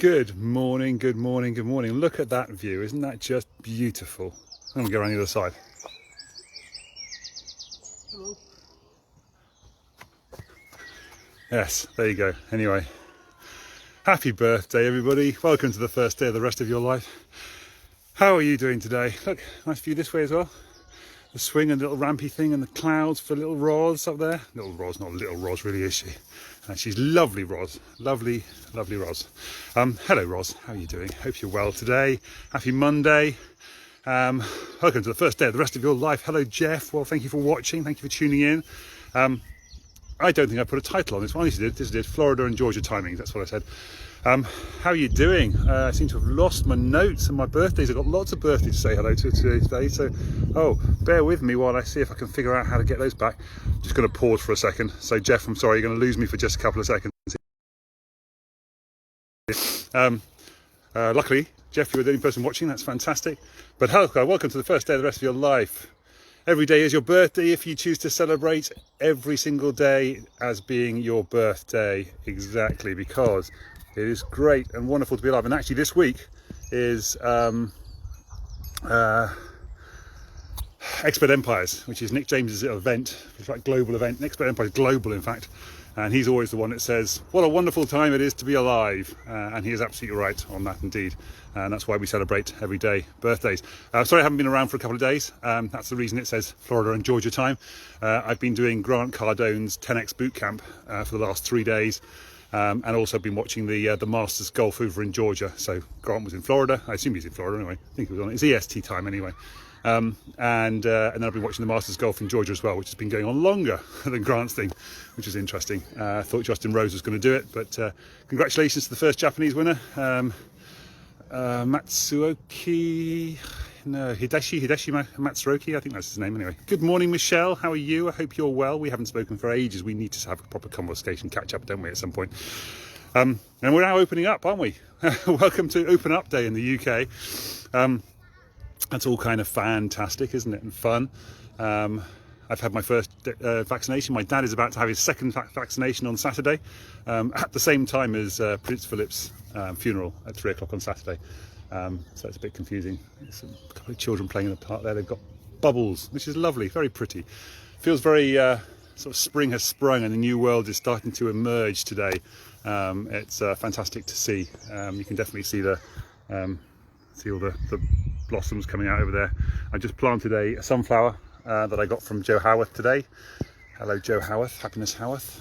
Good morning, good morning, good morning. Look at that view. Isn't that just beautiful? I'm going to go around the other side. Hello. Yes, there you go. Anyway, happy birthday, everybody. Welcome to the first day of the rest of your life. How are you doing today? Look, nice view this way as well. The swing and the little rampy thing and the clouds for little Roz up there. Little Roz, not little Roz really, is she? She's lovely Roz, lovely Roz. Hello Roz, how are you doing? Hope you're well today. Happy Monday. Welcome to the first day of the rest of your life. Hello Jeff, well thank you for watching, thank you for tuning in. I don't think I put a title on this one. This did Florida and Georgia timings, that's what I said. How are you doing? I seem to have lost my notes and my birthdays. I've got lots of birthdays to say hello to today, so bear with me while I see if I can figure out how to get those back. Just going to pause for a second. So Jeff, I'm sorry, you're going to lose me for just a couple of seconds. Luckily, Jeff, you were the only person watching, that's fantastic. But hello, welcome to the first day of the rest of your life. Every day is your birthday if you choose to celebrate every single day as being your birthday. Exactly, because it is great and wonderful to be alive. And actually this week is Expert Empires, which is Nick James's event. It's like global event. Expert Empires global, in fact. And he's always the one that says, what a wonderful time it is to be alive. And he is absolutely right on that indeed. And that's why we celebrate every day birthdays. Sorry I haven't been around for a couple of days. That's the reason it says Florida and Georgia time. I've been doing Grant Cardone's 10X boot camp for the last 3 days. And also been watching the Masters golf over in Georgia. So Grant was in Florida. I assume he's in Florida anyway. I think he was on. It's EST time anyway. And then I've been watching the Masters golf in Georgia as well, which has been going on longer than Grant's thing, which is interesting. I thought Justin Rose was going to do it, but congratulations to the first Japanese winner, Hideshi Matsuoki, I think that's his name anyway. Good morning, Michelle. How are you? I hope you're well. We haven't spoken for ages. We need to have a proper conversation, catch up, don't we, at some point? And we're now opening up, aren't we? Welcome to Open Up Day in the UK. That's all kind of fantastic, isn't it? And fun. I've had my first vaccination. My dad is about to have his second vaccination on Saturday, at the same time as Prince Philip's funeral at 3 o'clock on Saturday. So it's a bit confusing. There's a couple of children playing in the park there. They've got bubbles, which is lovely, very pretty. Feels very sort of spring has sprung and a new world is starting to emerge today. It's fantastic to see. You can definitely see see all the blossoms coming out over there. I just planted a sunflower that I got from Joe Howarth today. Hello Joe Howarth, Happiness Howarth.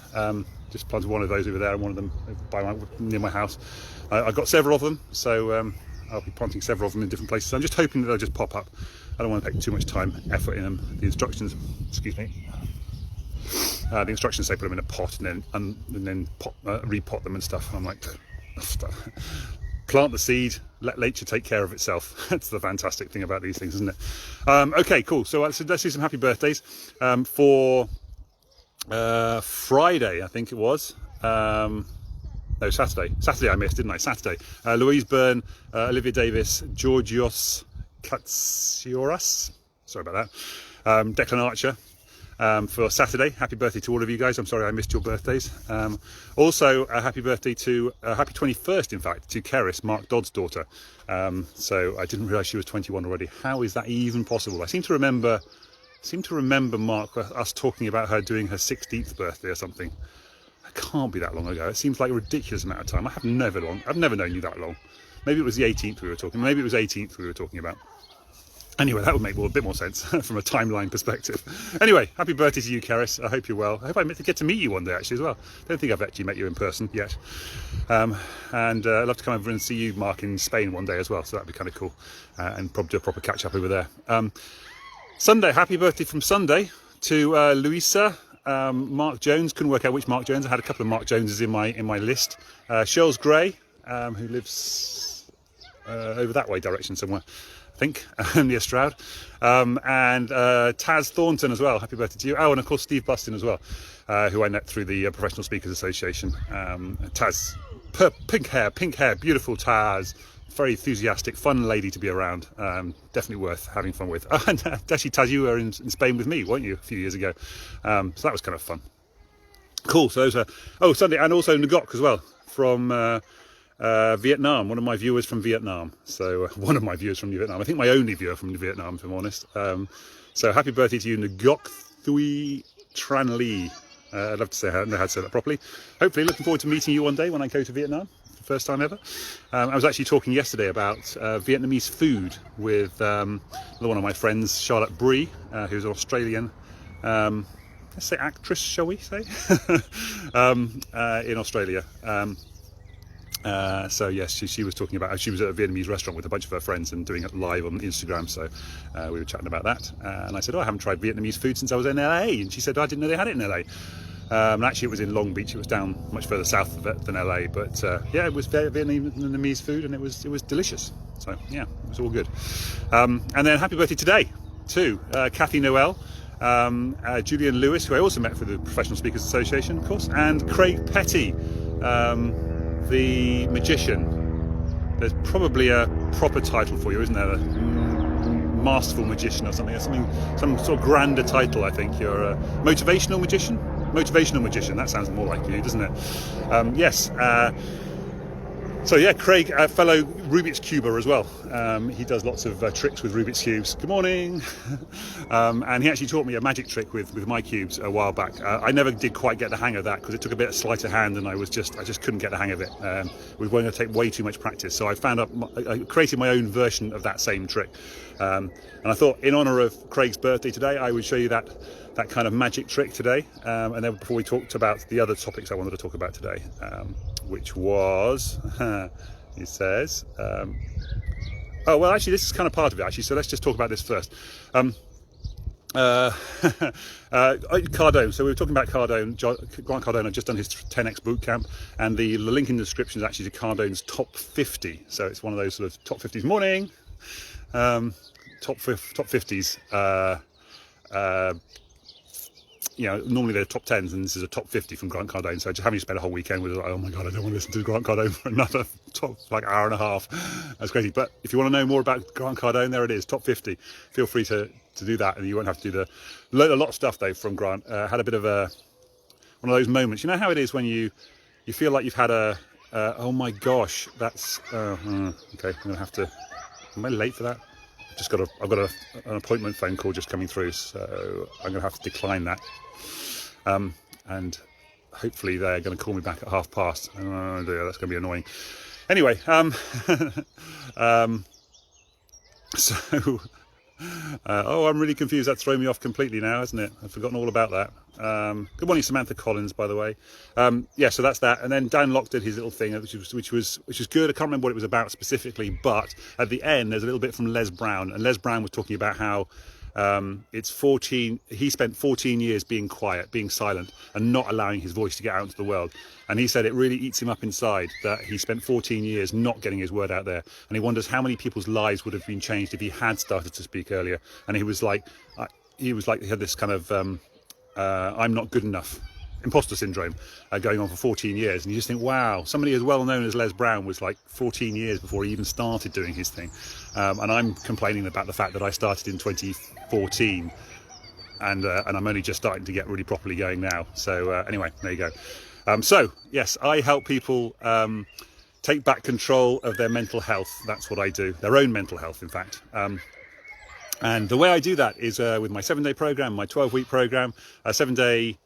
Just planted one of those over there and one of them near my house. I've got several of them, so I'll be planting several of them in different places. I'm just hoping that they'll just pop up. I don't want to take too much effort in them. The instructions, excuse me, the instructions say put them in a pot and then repot them and stuff. And I'm like, plant the seed, let nature take care of itself. That's the fantastic thing about these things, isn't it? Okay, cool. So let's do some happy birthdays for Friday, I think it was. No, Saturday. Saturday I missed, didn't I? Saturday. Louise Byrne, Olivia Davis, Georgios Katsioras. Sorry about that. Declan Archer. For Saturday. Happy birthday to all of you guys. I'm sorry I missed your birthdays. Also, a happy birthday to, happy 21st, in fact, to Cerys, Marc Dodd's daughter. So I didn't realise she was 21 already. How is that even possible? I seem to remember Marc, us talking about her doing her 16th birthday or something. It can't be that long ago. It seems like a ridiculous amount of time. I've never known you that long. Maybe it was the 18th we were talking. Maybe it was 18th we were talking about. Anyway, that would make a bit more sense from a timeline perspective. Anyway, happy birthday to you, Cerys. I hope you're well. I hope I get to meet you one day, actually, as well. I don't think I've actually met you in person yet. And I'd love to come over and see you, Marc, in Spain one day as well. So that'd be kind of cool. And probably do a proper catch-up over there. Sunday, happy birthday from Sunday to Luisa. Marc Jones, couldn't work out which Marc Jones. I had a couple of Marc Joneses in my list. Shirls Gray, who lives over that way direction somewhere, I think, near Stroud. And Taz Thornton as well, happy birthday to you. Oh, and of course Steve Bustin as well, who I met through the Professional Speakers Association. Taz, pink hair, beautiful Taz. Very enthusiastic, fun lady to be around. Definitely worth having fun with. And actually, Taz, you were in Spain with me, weren't you, a few years ago? So that was kind of fun. Cool. So those are Sunday, and also Ngoc as well from Vietnam, one of my viewers from Vietnam. So one of my viewers from Vietnam. I think my only viewer from Vietnam, if I'm honest. So happy birthday to you, Ngoc Thui Tran Ly. I'd love to know how to say that properly. Hopefully, looking forward to meeting you one day when I go to Vietnam. First time ever. I was actually talking yesterday about Vietnamese food with one of my friends, Charlotte Brie, who's an Australian, let's say actress, shall we say, in Australia. So yes, she was talking about, she was at a Vietnamese restaurant with a bunch of her friends and doing it live on Instagram, so we were chatting about that, and I said, I haven't tried Vietnamese food since I was in LA, and she said, I didn't know they had it in LA. And actually it was in Long Beach, it was down much further south of it than LA, but yeah, it was Vietnamese food, and it was delicious, so yeah, it was all good. And then happy birthday today to Cathy Noel, Julian Lewis, who I also met for the Professional Speakers Association, of course, and Craig Petty, the magician. There's probably a proper title for you, isn't there? A masterful magician or something, some sort of grander title. I think you're a motivational magician. Motivational magician. That sounds more like you, doesn't it? Yes. So yeah, Craig, a fellow Rubik's Cuber as well. He does lots of tricks with Rubik's cubes. Good morning. And he actually taught me a magic trick with my cubes a while back. I never did quite get the hang of that because it took a bit of sleight of hand, and I just couldn't get the hang of it. It was going to take way too much practice. So I created my own version of that same trick. And I thought, in honour of Craig's birthday today, I would show you that kind of magic trick today. And then before we talked about the other topics I wanted to talk about today, which was, he says, oh, well, actually, this is kind of part of it, actually, so let's just talk about this first. Cardone, so we were talking about Cardone. Grant Cardone had just done his 10x boot camp, and the link in the description is actually to Cardone's top 50, so it's one of those sort of top 50s morning, top 50s, you know, normally they're top 10s, and this is a top 50 from Grant Cardone. So just having to spend a whole weekend with, like, oh my god, I don't want to listen to Grant Cardone for another hour and a half. That's crazy. But if you want to know more about Grant Cardone, there it is, top 50. Feel free to do that, and you won't have to do a lot of stuff though from Grant. Had a bit of one of those moments. You know how it is when you feel like you've had oh my gosh, that's okay. I'm gonna have to. Am I late for that? I've got an appointment phone call just coming through, so I'm going to have to decline that. And hopefully they're going to call me back at past. Oh dear, that's going to be annoying. Anyway, so oh, I'm really confused. That's thrown me off completely now, hasn't it? I've forgotten all about that. Good morning, Samantha Collins, by the way. Yeah, so that's that. And then Dan Lok did his little thing, which was good. I can't remember what it was about specifically, but at the end there's a little bit from Les Brown, and Les Brown was talking about how he spent 14 years being quiet, being silent, and not allowing his voice to get out into the world. And he said it really eats him up inside that he spent 14 years not getting his word out there, and he wonders how many people's lives would have been changed if he had started to speak earlier. And he was like he had this kind of I'm not good enough imposter syndrome going on for 14 years, and you just think, wow, somebody as well known as Les Brown was like 14 years before he even started doing his thing. And I'm complaining about the fact that I started in 2014, and I'm only just starting to get really properly going now. So anyway, there you go. So yes, I help people take back control of their mental health. That's what I do, their own mental health, in fact. And the way I do that is with my 7-day program, my 12-week program, a 7-day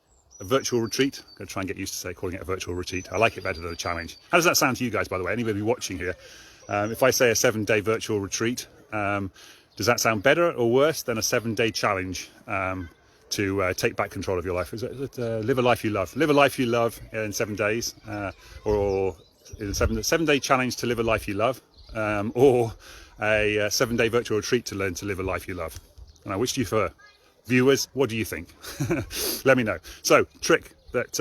virtual retreat. I'm going to try and get used to calling it a virtual retreat. I like it better than a challenge. How does that sound to you guys, by the way? Anybody watching here? If I say a 7-day virtual retreat, does that sound better or worse than a 7-day challenge to take back control of your life? Is it live a life you love? Live a life you love in 7 days, or in a 7-day challenge to live a life you love, or a 7-day virtual retreat to learn to live a life you love. Now, which do you prefer? Viewers, what do you think? Let me know. So, trick that,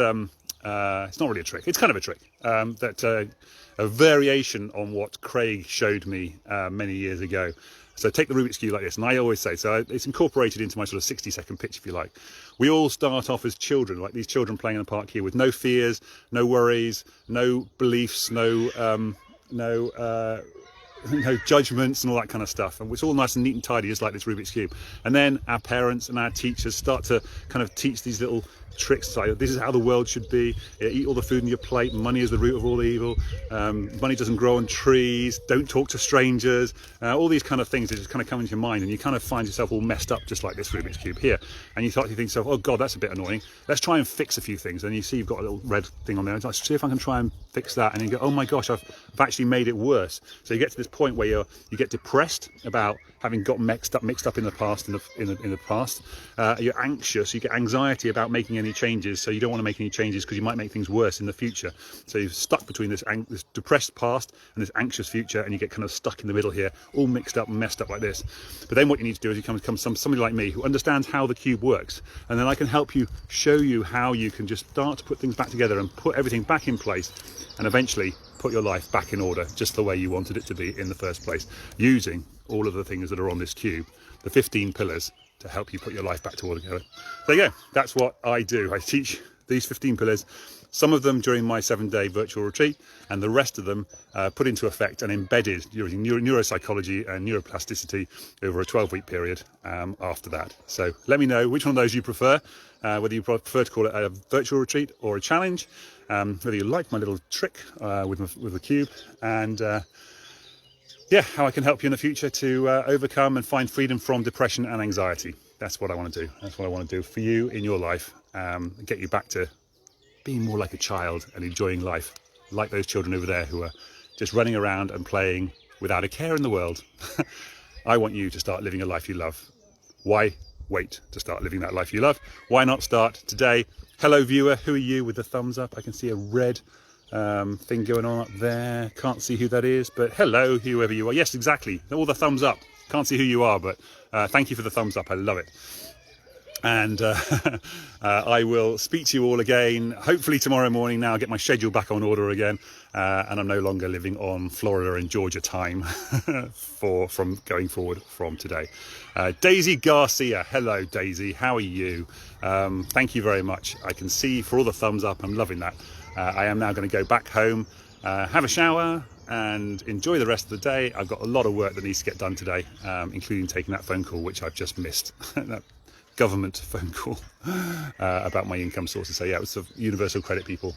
it's not really a trick, it's kind of a trick, that a variation on what Craig showed me many years ago. So take the Rubik's Cube like this, and I always say, so it's incorporated into my sort of 60-second pitch, if you like. We all start off as children, like these children playing in the park here, with no fears, no worries, no beliefs, no judgments and all that kind of stuff, and it's all nice and neat and tidy, just like this Rubik's Cube. And then our parents and our teachers start to kind of teach these little tricks, like this is how the world should be. Eat all the food in your plate. Money is the root of all evil. Money doesn't grow on trees. Don't talk to strangers. All these kind of things that just kind of come into your mind, and you kind of find yourself all messed up, just like this Rubik's Cube here. And you start to think to yourself, oh God, that's a bit annoying. Let's try and fix a few things. And you see you've got a little red thing on there. Let's see if I can try and fix that. And you go, oh my gosh, I've actually made it worse. So you get to this point where you get depressed about having got mixed up in the past. In the past, you're anxious. You get anxiety about making any changes, so you don't want to make any changes because you might make things worse in the future. So you're stuck between this depressed past and this anxious future, and you get kind of stuck in the middle here, all mixed up and messed up like this. But then what you need to do is you come somebody like me who understands how the cube works, and then I can help you, show you how you can just start to put things back together and put everything back in place, and eventually put your life back in order just the way you wanted it to be in the first place, using all of the things that are on this cube, the 15 pillars, to help you put your life back to order. There you go. That's what I do. I teach these 15 pillars, some of them during my 7-day virtual retreat, and the rest of them put into effect and embedded using neuropsychology and neuroplasticity over a 12-week period after that. So let me know which one of those you prefer, whether you prefer to call it a virtual retreat or a challenge, whether you like my little trick with the cube, and yeah, how I can help you in the future to overcome and find freedom from depression and anxiety. That's what I want to do. That's what I want to do for you in your life, get you back to being more like a child and enjoying life, like those children over there who are just running around and playing without a care in the world. I want you to start living a life you love. Why wait to start living that life you love? Why not start today? Hello viewer, who are you with the thumbs up? I can see a red thing going on up there. Can't see who that is, but hello, whoever you are. Yes, exactly. All the thumbs up. Can't see who you are, but thank you for the thumbs up. I love it. And I will speak to you all again, hopefully tomorrow morning. Now I get my schedule back on order again, and I'm no longer living on Florida and Georgia time from going forward from today. Daisy Garcia. Hello, Daisy. How are you? Thank you very much. I can see for all the thumbs up. I'm loving that. I am now going to go back home, have a shower, and enjoy the rest of the day. I've got a lot of work that needs to get done today, including taking that phone call, which I've just missed. That government phone call about my income sources. So yeah, it was the Universal Credit people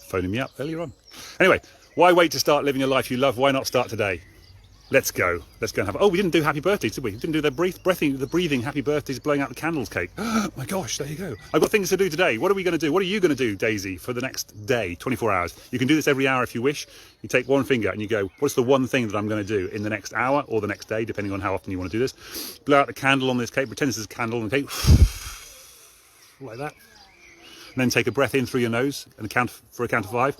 phoning me up earlier on. Anyway, why wait to start living a life you love? Why not start today? Let's go and have. Oh, we didn't do happy birthdays, did we? We didn't do the breathing happy birthdays, blowing out the candles cake. Oh my gosh, there you go. I've got things to do today. What are we going to do? What are you going to do, Daisy, for the next day, 24 hours? You can do this every hour if you wish. You take one finger and you go, what's the one thing that I'm going to do in the next hour or the next day, depending on how often you want to do this. Blow out the candle on this cake. Pretend this is a candle on the cake. Like that. And then take a breath in through your nose and count for a count of 5.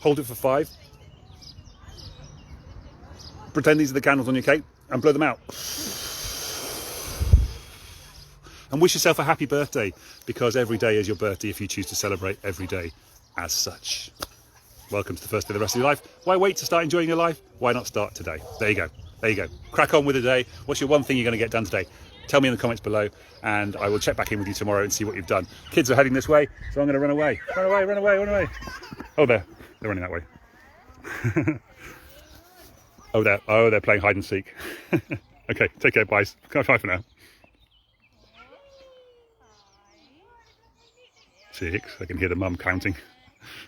Hold it for 5. Pretend these are the candles on your cake and blow them out. And wish yourself a happy birthday, because every day is your birthday if you choose to celebrate every day as such. Welcome to the first day of the rest of your life. Why wait to start enjoying your life? Why not start today? There you go. There you go. Crack on with the day. What's your one thing you're going to get done today? Tell me in the comments below, and I will check back in with you tomorrow and see what you've done. Kids are heading this way, so I'm going to run away. Run away, run away, run away. Oh, they're running that way. Oh, they're playing hide and seek. Okay, take care, guys. Bye for now. 6. I can hear the mum counting.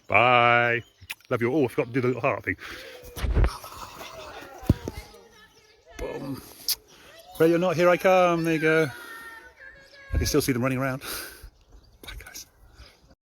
Bye. Love you all. I forgot to do the little heart thing. Boom. Where you're not, here I come. There you go. I can still see them running around.